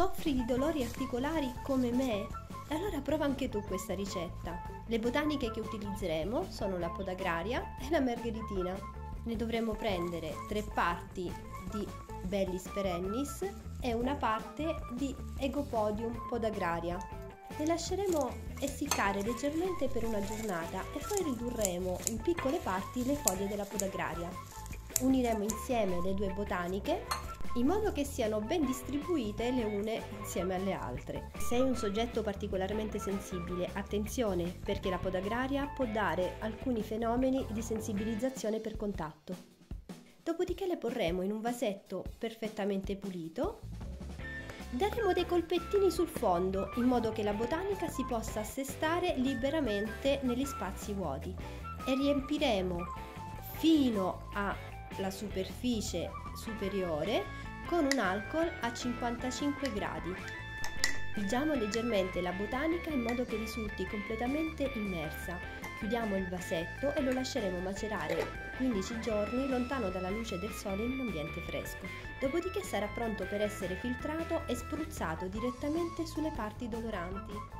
Soffri di dolori articolari come me? Allora prova anche tu questa ricetta. Le botaniche che utilizzeremo sono la podagraria e la margheritina. Ne dovremo prendere 3 parti di Bellis perennis e una parte di Egopodium podagraria. Le lasceremo essiccare leggermente per una giornata e poi ridurremo in piccole parti le foglie della podagraria. Uniremo insieme le 2 botaniche in modo che siano ben distribuite le une insieme alle altre. Se sei un soggetto particolarmente sensibile, attenzione, perché la podagraria può dare alcuni fenomeni di sensibilizzazione per contatto. Dopodiché le porremo in un vasetto perfettamente pulito. Daremo dei colpettini sul fondo in modo che la botanica si possa assestare liberamente negli spazi vuoti e riempiremo fino alla superficie superiore con un alcol a 55 gradi. Pigiamo leggermente la botanica in modo che risulti completamente immersa. Chiudiamo il vasetto e lo lasceremo macerare 15 giorni lontano dalla luce del sole in un ambiente fresco. Dopodiché sarà pronto per essere filtrato e spruzzato direttamente sulle parti doloranti.